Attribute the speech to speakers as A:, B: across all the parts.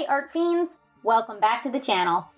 A: Hey art fiends, welcome back to the channel.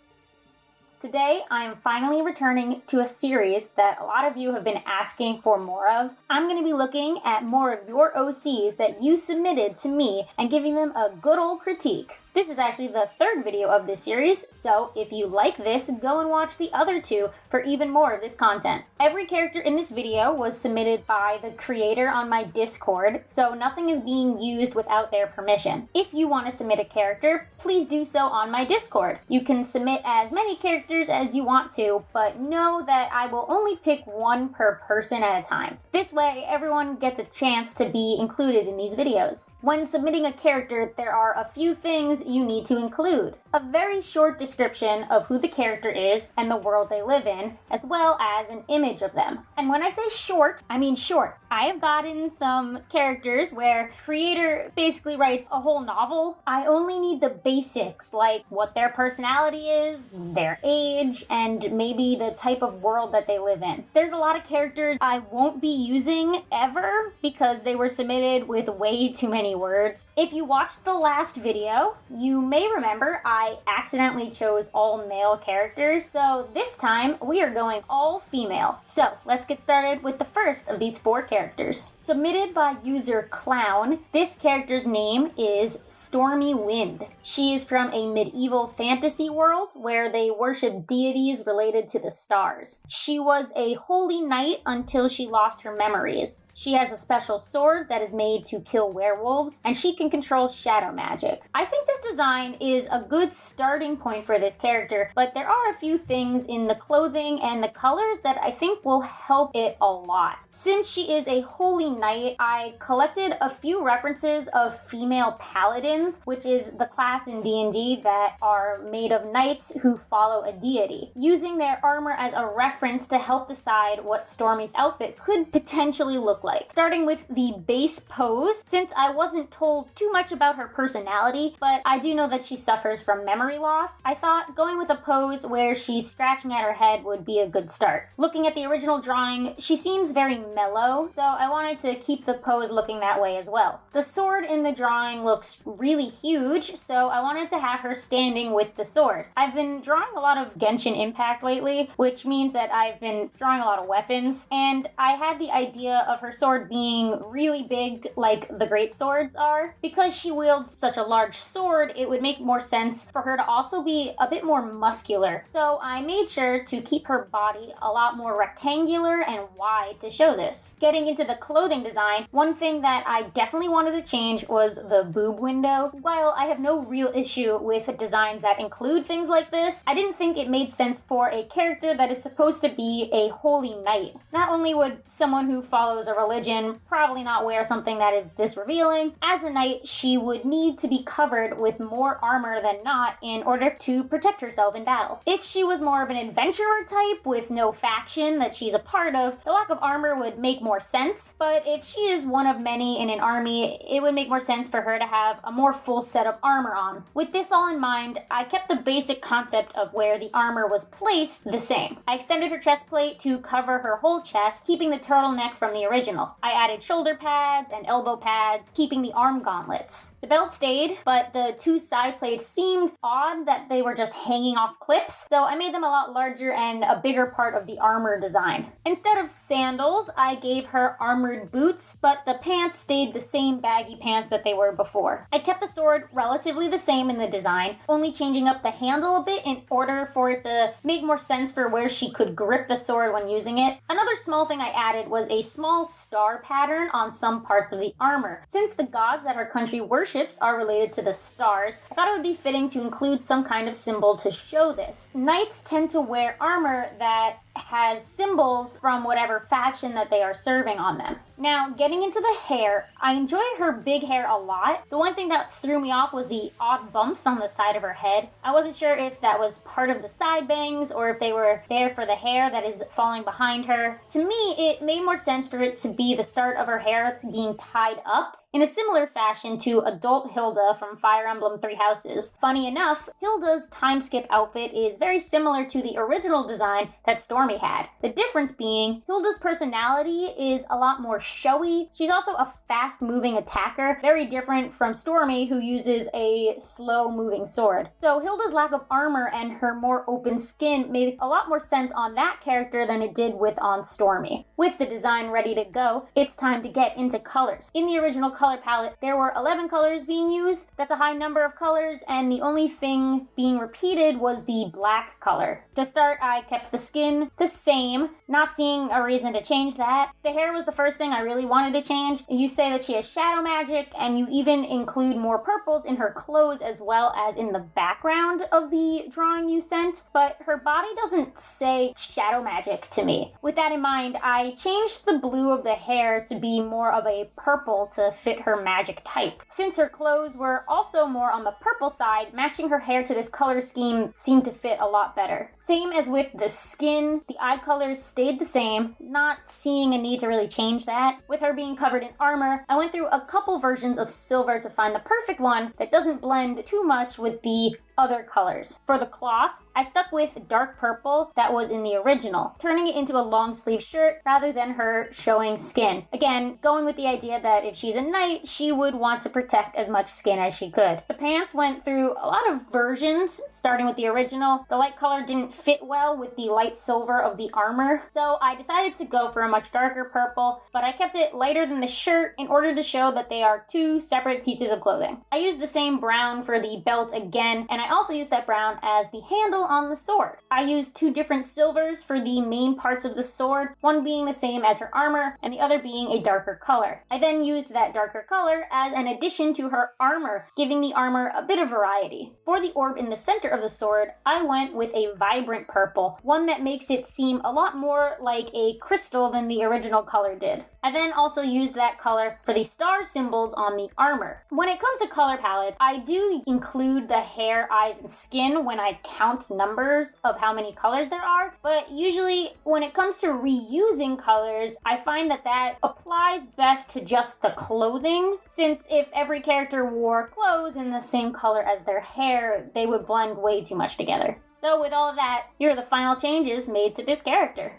A: Today I am finally returning to a series that a lot of you have been asking for more of. I'm going to be looking at more of your OCs that you submitted to me and giving them a good old critique. This is actually the third video of this series, so if you like this, go and watch the other two for even more of this content. Every character in this video was submitted by the creator on my Discord, so nothing is being used without their permission. If you want to submit a character, please do so on my Discord. You can submit as many characters as you want to, but know that I will only pick one per person at a time. This way, everyone gets a chance to be included in these videos. When submitting a character, there are a few things you need to include. A very short description of who the character is and the world they live in, as well as an image of them. And when I say short, I mean short. I have gotten some characters where creator basically writes a whole novel. I only need the basics, like what their personality is, their age, and maybe the type of world that they live in. There's a lot of characters I won't be using ever because they were submitted with way too many words. If you watched the last video, you may remember I accidentally chose all male characters, so this time we are going all female. So let's get started with the first of these 4 characters. Submitted by user Clown, this character's name is Stormy Wind. She is from a medieval fantasy world where they worship deities related to the stars. She was a holy knight until she lost her memories. She has a special sword that is made to kill werewolves, and she can control shadow magic. I think this design is a good starting point for this character, but there are a few things in the clothing and the colors that I think will help it a lot. Since she is a holy knight, I collected a few references of female paladins, which is the class in D&D that are made of knights who follow a deity, using their armor as a reference to help decide what Stormy's outfit could potentially look like. Starting with the base pose, since I wasn't told too much about her personality, but I do know that she suffers from memory loss, I thought going with a pose where she's scratching at her head would be a good start. Looking at the original drawing, she seems very mellow, so I wanted to keep the pose looking that way as well. The sword in the drawing looks really huge, so I wanted to have her standing with the sword. I've been drawing a lot of Genshin Impact lately, which means that I've been drawing a lot of weapons, and I had the idea of her sword being really big like the great swords are. Because she wields such a large sword, it would make more sense for her to also be a bit more muscular. So I made sure to keep her body a lot more rectangular and wide to show this. Getting into the clothing design, one thing that I definitely wanted to change was the boob window. While I have no real issue with designs that include things like this, I didn't think it made sense for a character that is supposed to be a holy knight. Not only would someone who follows a religion probably not wear something that is this revealing, as a knight she would need to be covered with more armor than not in order to protect herself in battle. If she was more of an adventurer type with no faction that she's a part of, the lack of armor would make more sense, but if she is one of many in an army, it would make more sense for her to have a more full set of armor on. With this all in mind, I kept the basic concept of where the armor was placed the same. I extended her chest plate to cover her whole chest, keeping the turtleneck from the original. I added shoulder pads and elbow pads, keeping the arm gauntlets. The belt stayed, but the 2 side plates seemed odd that they were just hanging off clips, so I made them a lot larger and a bigger part of the armor design. Instead of sandals, I gave her armored boots, but the pants stayed the same baggy pants that they were before. I kept the sword relatively the same in the design, only changing up the handle a bit in order for it to make more sense for where she could grip the sword when using it. Another small thing I added was a small star pattern on some parts of the armor. Since the gods that our country worships are related to the stars, I thought it would be fitting to include some kind of symbol to show this. Knights tend to wear armor that has symbols from whatever faction that they are serving on them. Now, getting into the hair, I enjoy her big hair a lot. The one thing that threw me off was the odd bumps on the side of her head. I wasn't sure if that was part of the side bangs or if they were there for the hair that is falling behind her. To me, it made more sense for it to be the start of her hair being tied up in a similar fashion to adult Hilda from Fire Emblem Three Houses. Funny enough, Hilda's time skip outfit is very similar to the original design that Stormy had. The difference being, Hilda's personality is a lot more showy. She's also a fast-moving attacker, very different from Stormy, who uses a slow-moving sword. So Hilda's lack of armor and her more open skin made a lot more sense on that character than it did on Stormy. With the design ready to go, it's time to get into colors. In the original color palette, there were 11 colors being used. That's a high number of colors, and the only thing being repeated was the black color. To start, I kept the skin the same, not seeing a reason to change that. The hair was the first thing I really wanted to change. You say that she has shadow magic, and you even include more purples in her clothes as well as in the background of the drawing you sent, but her body doesn't say shadow magic to me. With that in mind, I changed the blue of the hair to be more of a purple to fit her magic type. Since her clothes were also more on the purple side, matching her hair to this color scheme seemed to fit a lot better. Same as with the skin, the eye colors stayed the same, not seeing a need to really change that. With her being covered in armor, I went through a couple versions of silver to find the perfect one that doesn't blend too much with the other colors. For the cloth, I stuck with dark purple that was in the original, turning it into a long sleeve shirt rather than her showing skin. Again, going with the idea that if she's a knight, she would want to protect as much skin as she could. The pants went through a lot of versions, starting with the original. The light color didn't fit well with the light silver of the armor, so I decided to go for a much darker purple, but I kept it lighter than the shirt in order to show that they are two separate pieces of clothing. I used the same brown for the belt again, and I also used that brown as the handle on the sword. I used two different silvers for the main parts of the sword, one being the same as her armor and the other being a darker color. I then used that darker color as an addition to her armor, giving the armor a bit of variety. For the orb in the center of the sword, I went with a vibrant purple, one that makes it seem a lot more like a crystal than the original color did. I then also used that color for the star symbols on the armor. When it comes to color palette, I do include the hair, eyes, and skin when I count numbers of how many colors there are, but usually when it comes to reusing colors, I find that applies best to just the clothing, since if every character wore clothes in the same color as their hair, they would blend way too much together. So with all of that, here are the final changes made to this character.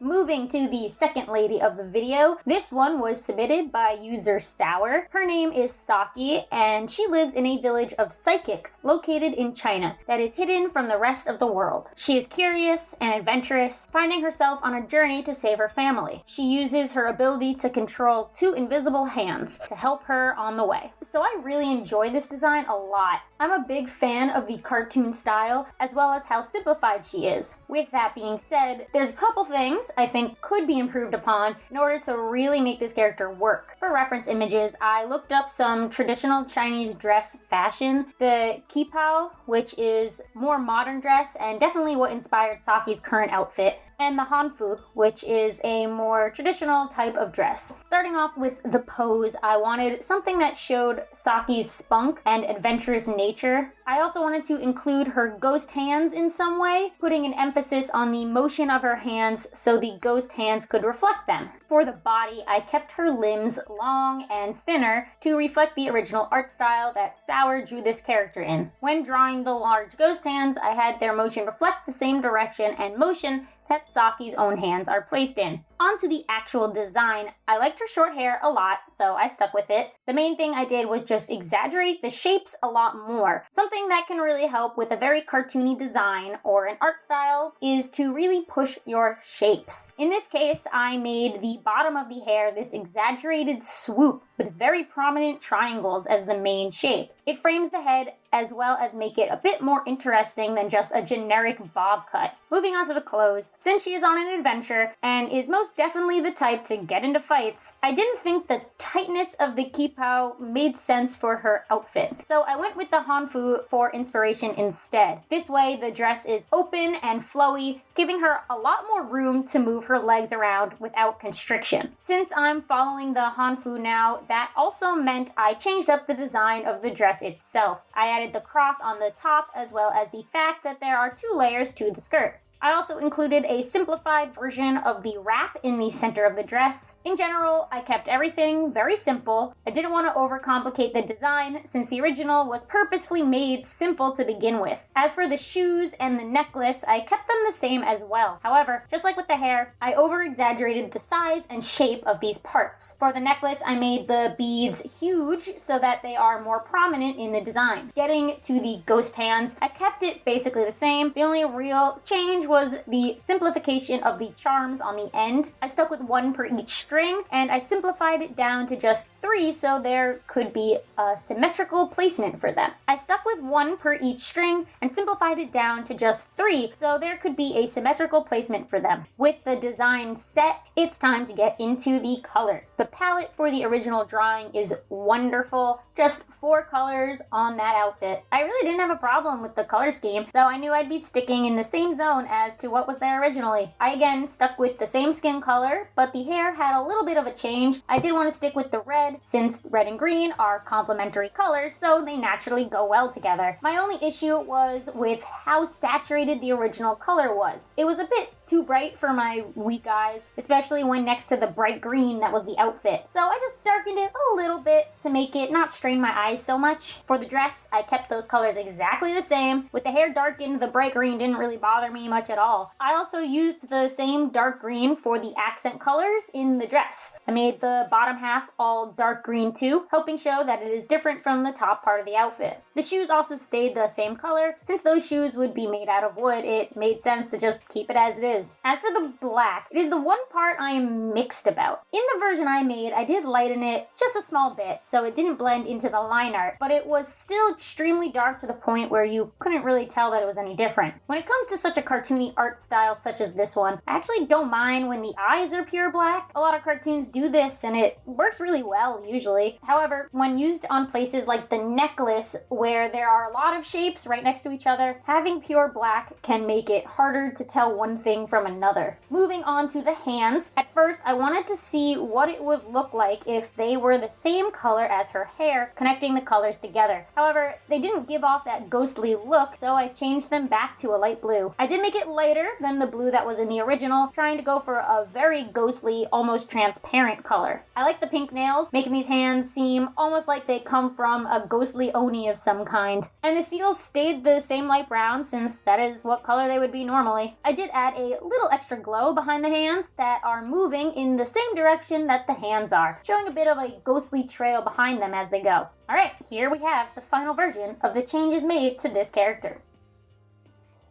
A: Moving to the second lady of the video, this one was submitted by user Sour. Her name is Saki, and she lives in a village of psychics located in China that is hidden from the rest of the world. She is curious and adventurous, finding herself on a journey to save her family. She uses her ability to control two invisible hands to help her on the way. So I really enjoy this design a lot. I'm a big fan of the cartoon style, as well as how simplified she is. With that being said, there's a couple things I think could be improved upon in order to really make this character work. For reference images, I looked up some traditional Chinese dress fashion. The qipao, which is more modern dress and definitely what inspired Saki's current outfit, and the hanfu, which is a more traditional type of dress. Starting off with the pose, I wanted something that showed Saki's spunk and adventurous nature. I also wanted to include her ghost hands in some way, putting an emphasis on the motion of her hands so the ghost hands could reflect them. For the body, I kept her limbs long and thinner to reflect the original art style that Sour drew this character in. When drawing the large ghost hands, I had their motion reflect the same direction and motion that Saki's own hands are placed in. Onto the actual design, I liked her short hair a lot, so I stuck with it. The main thing I did was just exaggerate the shapes a lot more. Something that can really help with a very cartoony design or an art style is to really push your shapes. In this case, I made the bottom of the hair this exaggerated swoop with very prominent triangles as the main shape. It frames the head as well as make it a bit more interesting than just a generic bob cut. Moving on to the clothes, since she is on an adventure and is most definitely the type to get into fights, I didn't think the tightness of the qipao made sense for her outfit. So I went with the hanfu for inspiration instead. This way the dress is open and flowy, giving her a lot more room to move her legs around without constriction. Since I'm following the hanfu now, that also meant I changed up the design of the dress itself. I added the cross on the top as well as the fact that there are two layers to the skirt. I also included a simplified version of the wrap in the center of the dress. In general, I kept everything very simple. I didn't want to overcomplicate the design since the original was purposefully made simple to begin with. As for the shoes and the necklace, I kept them the same as well. However, just like with the hair, I over-exaggerated the size and shape of these parts. For the necklace, I made the beads huge so that they are more prominent in the design. Getting to the ghost hands, I kept it basically the same. The only real change was the simplification of the charms on the end. I stuck with 1 per each string, and I simplified it down to just 3 so there could be a symmetrical placement for them. I stuck with 1 per each string and simplified it down to just 3 so there could be a symmetrical placement for them. With the design set, it's time to get into the colors. The palette for the original drawing is wonderful. Just 4 colors on that outfit. I really didn't have a problem with the color scheme, so I knew I'd be sticking in the same zone as to what was there originally. I again stuck with the same skin color, but the hair had a little bit of a change. I did want to stick with the red, since red and green are complementary colors, so they naturally go well together. My only issue was with how saturated the original color was. It was a bit too bright for my weak eyes, especially when next to the bright green that was the outfit. So I just darkened it a little bit to make it not strain my eyes so much. For the dress, I kept those colors exactly the same. With the hair darkened, the bright green didn't really bother me much at all. I also used the same dark green for the accent colors in the dress. I made the bottom half all dark green too, helping show that it is different from the top part of the outfit. The shoes also stayed the same color. Since those shoes would be made out of wood, it made sense to just keep it as it is. As for the black, it is the one part I am mixed about. In the version I made, I did lighten it just a small bit, so it didn't blend into the line art, but it was still extremely dark to the point where you couldn't really tell that it was any different. When it comes to such a cartoony art style such as this one, I actually don't mind when the eyes are pure black. A lot of cartoons do this and it works really well usually. However, when used on places like the necklace where there are a lot of shapes right next to each other, having pure black can make it harder to tell one thing from another. Moving on to the hands, at first I wanted to see what it would look like if they were the same color as her hair, connecting the colors together. However, they didn't give off that ghostly look, so I changed them back to a light blue. I did make it lighter than the blue that was in the original, trying to go for a very ghostly, almost transparent color. I like the pink nails, making these hands seem almost like they come from a ghostly oni of some kind. And the seals stayed the same light brown, since that is what color they would be normally. I did add a little extra glow behind the hands that are moving in the same direction that the hands are, showing a bit of a ghostly trail behind them as they go. Alright, here we have the final version of the changes made to this character.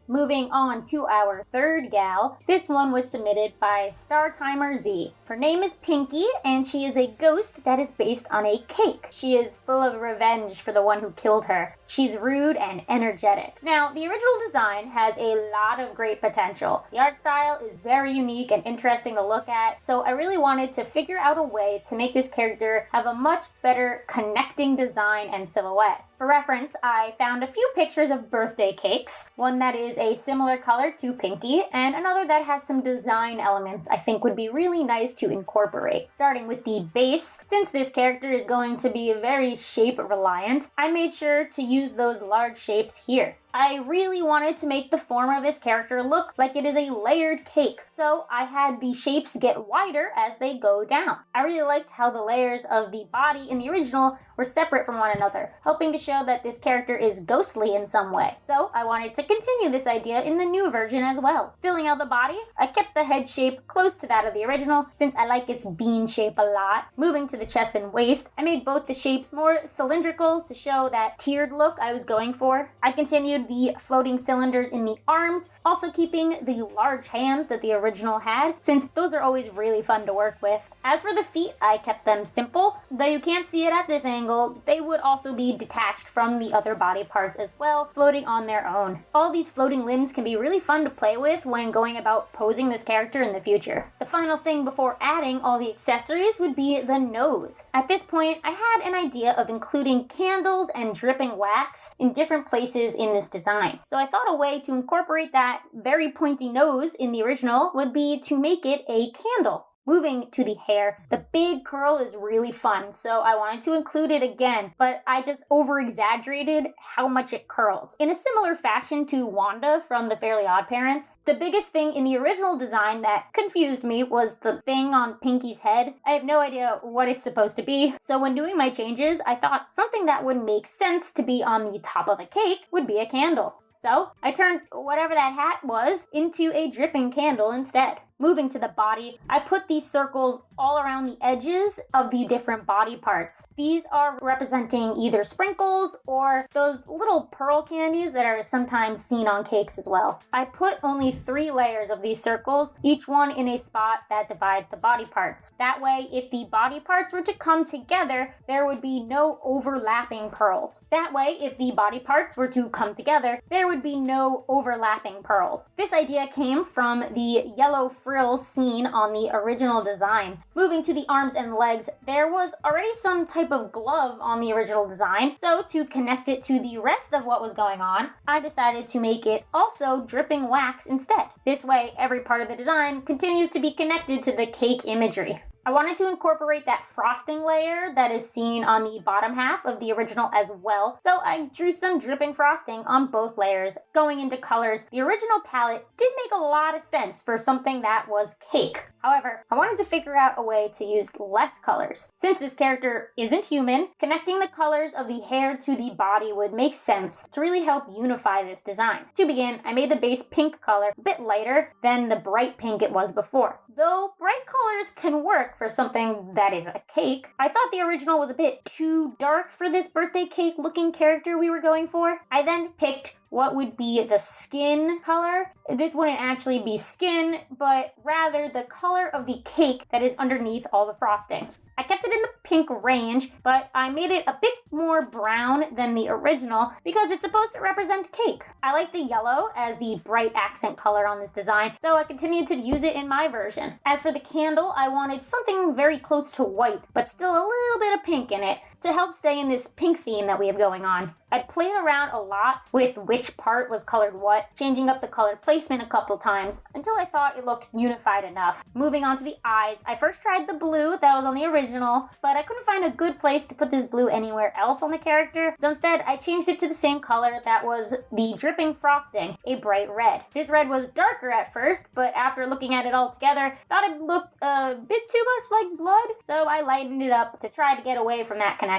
A: Moving on to our third gal, this one was submitted by Star Timer Z. Her name is Pinky, and she is a ghost that is based on a cake. She is full of revenge for the one who killed her. She's rude and energetic. Now, the original design has a lot of great potential. The art style is very unique and interesting to look at, so I really wanted to figure out a way to make this character have a much better connecting design and silhouette. For reference, I found a few pictures of birthday cakes, one that is a similar color to Pinky, and another that has some design elements I think would be really nice to incorporate. Starting with the base, since this character is going to be very shape reliant, I made sure to use those large shapes here. I really wanted to make the form of this character look like it is a layered cake, so I had the shapes get wider as they go down. I really liked how the layers of the body in the original were separate from one another, helping to show that this character is ghostly in some way. So I wanted to continue this idea in the new version as well. Filling out the body, I kept the head shape close to that of the original, since I like its bean shape a lot. Moving to the chest and waist, I made both the shapes more cylindrical to show that tiered look I was going for. I continued the floating cylinders in the arms, also keeping the large hands that the original had, since those are always really fun to work with. As for the feet, I kept them simple. Though you can't see it at this angle, they would also be detached from the other body parts as well, floating on their own. All these floating limbs can be really fun to play with when going about posing this character in the future. The final thing before adding all the accessories would be the nose. At this point, I had an idea of including candles and dripping wax in different places in this design. So I thought a way to incorporate that very pointy nose in the original would be to make it a candle. Moving to the hair, the big curl is really fun, so I wanted to include it again, but I just over-exaggerated how much it curls. In a similar fashion to Wanda from The Fairly OddParents, the biggest thing in the original design that confused me was the thing on Pinky's head. I have no idea what it's supposed to be, so when doing my changes, I thought something that would make sense to be on the top of a cake would be a candle. So I turned whatever that hat was into a dripping candle instead. Moving to the body, I put these circles all around the edges of the different body parts. These are representing either sprinkles or those little pearl candies that are sometimes seen on cakes as well. I put only 3 layers of these circles, each one in a spot that divides the body parts. That way, if the body parts were to come together, there would be no overlapping pearls. That way, if the body parts were to come together, there would be no overlapping pearls. This idea came from the yellow frills seen on the original design. Moving to the arms and legs, there was already some type of glove on the original design, so to connect it to the rest of what was going on, I decided to make it also dripping wax instead. This way, every part of the design continues to be connected to the cake imagery. I wanted to incorporate that frosting layer that is seen on the bottom half of the original as well, so I drew some dripping frosting on both layers. Going into colors, the original palette did make a lot of sense for something that was cake. However, I wanted to figure out a way to use less colors. Since this character isn't human, connecting the colors of the hair to the body would make sense to really help unify this design. To begin, I made the base pink color a bit lighter than the bright pink it was before. Though bright colors can work for something that is a cake, I thought the original was a bit too dark for this birthday cake looking character we were going for. I then picked what would be the skin color. This wouldn't actually be skin, but rather the color of the cake that is underneath all the frosting. I kept it in the pink range, but I made it a bit more brown than the original because it's supposed to represent cake. I like the yellow as the bright accent color on this design, so I continued to use it in my version. As for the candle, I wanted something very close to white, but still a little bit of pink in it to help stay in this pink theme that we have going on. I played around a lot with which part was colored what, changing up the color placement a couple times until I thought it looked unified enough. Moving on to the eyes, I first tried the blue that was on the original, but I couldn't find a good place to put this blue anywhere else on the character, so instead I changed it to the same color that was the dripping frosting, a bright red. This red was darker at first, but after looking at it all together, thought it looked a bit too much like blood, so I lightened it up to try to get away from that connection.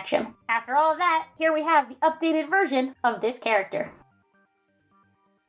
A: After all of that, here we have the updated version of this character.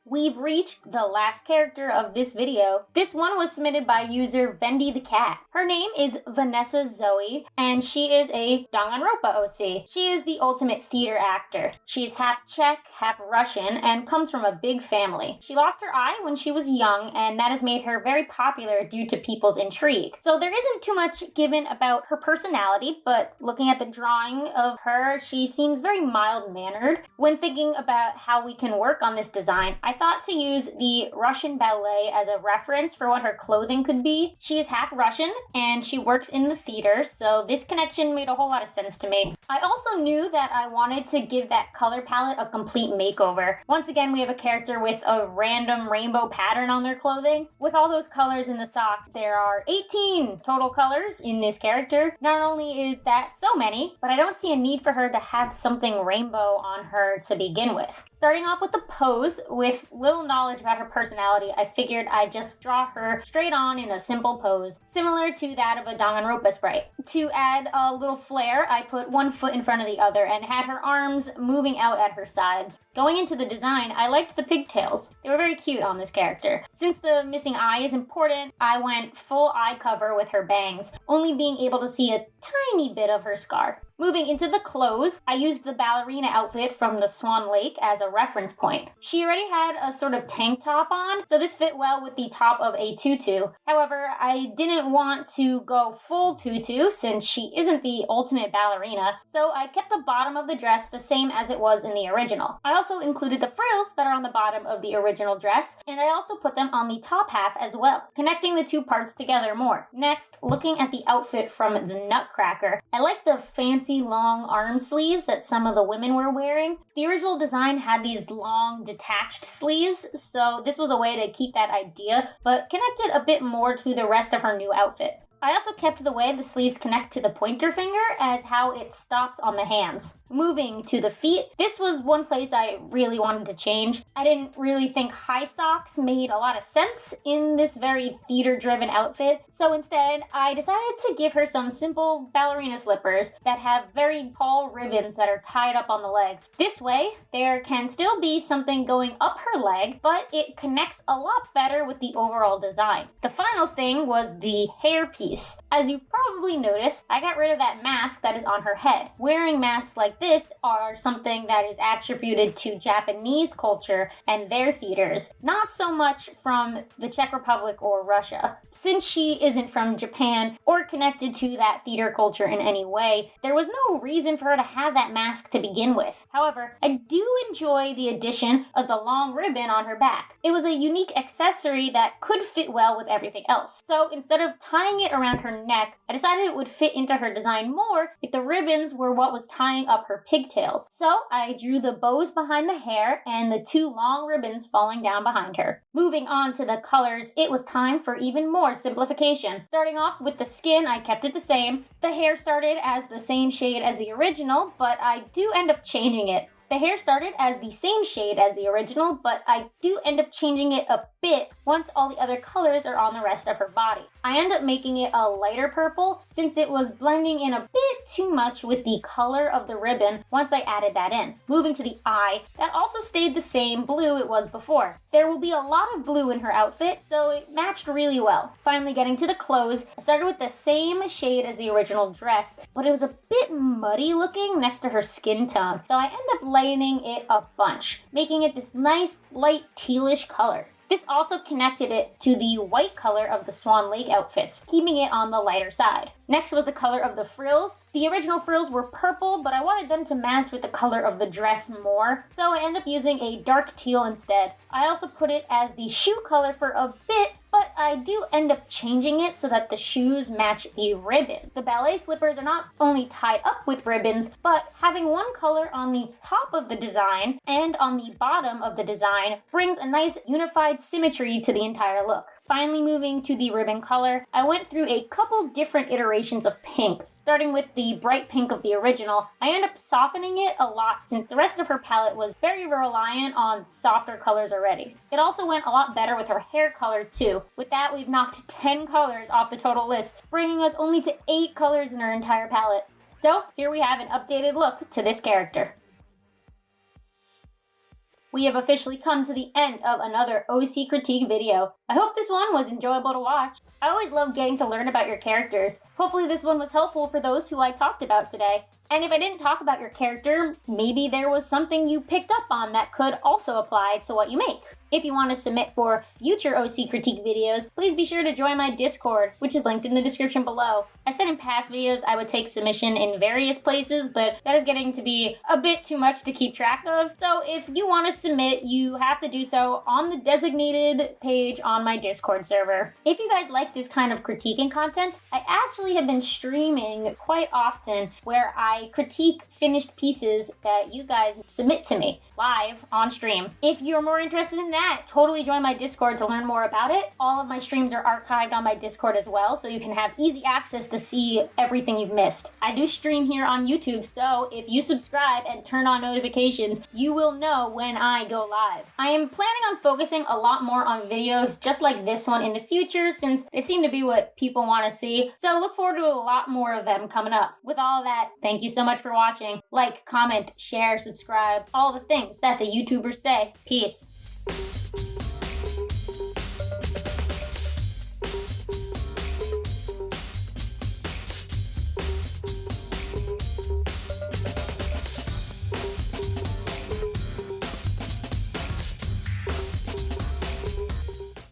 A: We've reached the last character of this video. This one was submitted by user Vendy the Cat. Her name is Vanessa Zoe, and she is a Danganronpa OC. She is the ultimate theater actor. She is half Czech, half Russian, and comes from a big family. She lost her eye when she was young, and that has made her very popular due to people's intrigue. So there isn't too much given about her personality, but looking at the drawing of her, she seems very mild-mannered. When thinking about how we can work on this design, I thought to use the Russian ballet as a reference for what her clothing could be. She is half Russian and she works in the theater, so this connection made a whole lot of sense to me. I also knew that I wanted to give that color palette a complete makeover. Once again, we have a character with a random rainbow pattern on their clothing. With all those colors in the socks, there are 18 total colors in this character. Not only is that so many, but I don't see a need for her to have something rainbow on her to begin with. Starting off with the pose, with little knowledge about her personality, I figured I'd just draw her straight on in a simple pose, similar to that of a Danganronpa sprite. To add a little flair, I put one foot in front of the other and had her arms moving out at her sides. Going into the design, I liked the pigtails. They were very cute on this character. Since the missing eye is important, I went full eye cover with her bangs, only being able to see a tiny bit of her scar. Moving into the clothes, I used the ballerina outfit from the Swan Lake as a reference point. She already had a sort of tank top on, so this fit well with the top of a tutu. However, I didn't want to go full tutu since she isn't the ultimate ballerina, so I kept the bottom of the dress the same as it was in the original. I also included the frills that are on the bottom of the original dress, and I also put them on the top half as well, connecting the two parts together more. Next, looking at the outfit from the Nutcracker, I like the fancy long arm sleeves that some of the women were wearing. The original design had these long detached sleeves, so this was a way to keep that idea, but connect it a bit more to the rest of her new outfit. I also kept the way the sleeves connect to the pointer finger as how it stops on the hands. Moving to the feet, this was one place I really wanted to change. I didn't really think high socks made a lot of sense in this very theater-driven outfit, so instead I decided to give her some simple ballerina slippers that have very tall ribbons that are tied up on the legs. This way, there can still be something going up her leg, but it connects a lot better with the overall design. The final thing was the hair piece. As you've probably noticed, I got rid of that mask that is on her head. Wearing masks like this are something that is attributed to Japanese culture and their theaters, not so much from the Czech Republic or Russia. Since she isn't from Japan or connected to that theater culture in any way, there was no reason for her to have that mask to begin with. However, I do enjoy the addition of the long ribbon on her back. It was a unique accessory that could fit well with everything else. So instead of tying it around her neck, I decided it would fit into her design more if the ribbons were what was tying up her pigtails. So I drew the bows behind the hair and the two long ribbons falling down behind her. Moving on to the colors, it was time for even more simplification. Starting off with the skin, I kept it the same. The hair started as the same shade as the original, but I do end up changing it. The hair started as the same shade as the original, but I do end up changing it a bit once all the other colors are on the rest of her body. I end up making it a lighter purple since it was blending in a bit too much with the color of the ribbon once I added that in. Moving to the eye, that also stayed the same blue it was before. There will be a lot of blue in her outfit, so it matched really well. Finally getting to the clothes, I started with the same shade as the original dress, but it was a bit muddy looking next to her skin tone, so I ended up lightening it a bunch, making it this nice light tealish color. This also connected it to the white color of the Swan Lake outfits, keeping it on the lighter side. Next was the color of the frills. The original frills were purple, but I wanted them to match with the color of the dress more, so I ended up using a dark teal instead. I also put it as the shoe color for a bit, but I do end up changing it so that the shoes match the ribbon. The ballet slippers are not only tied up with ribbons, but having one color on the top of the design and on the bottom of the design brings a nice unified symmetry to the entire look. Finally moving to the ribbon color, I went through a couple different iterations of pink. Starting with the bright pink of the original, I ended up softening it a lot since the rest of her palette was very reliant on softer colors already. It also went a lot better with her hair color too. With that, we've knocked 10 colors off the total list, bringing us only to 8 colors in her entire palette. So here we have an updated look to this character. We have officially come to the end of another OC critique video. I hope this one was enjoyable to watch. I always love getting to learn about your characters. Hopefully this one was helpful for those who I talked about today. And if I didn't talk about your character, maybe there was something you picked up on that could also apply to what you make. If you want to submit for future OC critique videos, please be sure to join my Discord, which is linked in the description below. I said in past videos I would take submission in various places, but that is getting to be a bit too much to keep track of. So if you want to submit, you have to do so on the designated page on my Discord server. If you guys like this kind of critiquing content, I actually have been streaming quite often where I critique finished pieces that you guys submit to me live on stream. If you're more interested in that, totally join my Discord to learn more about it. All of my streams are archived on my Discord as well, so you can have easy access to see everything you've missed. I do stream here on YouTube, so if you subscribe and turn on notifications, you will know when I go live. I am planning on focusing a lot more on videos just like this one in the future, since they seem to be what people want to see, so look forward to a lot more of them coming up. With all that, thank you so much for watching. Like, comment, share, subscribe, all the things that the YouTubers say. Peace.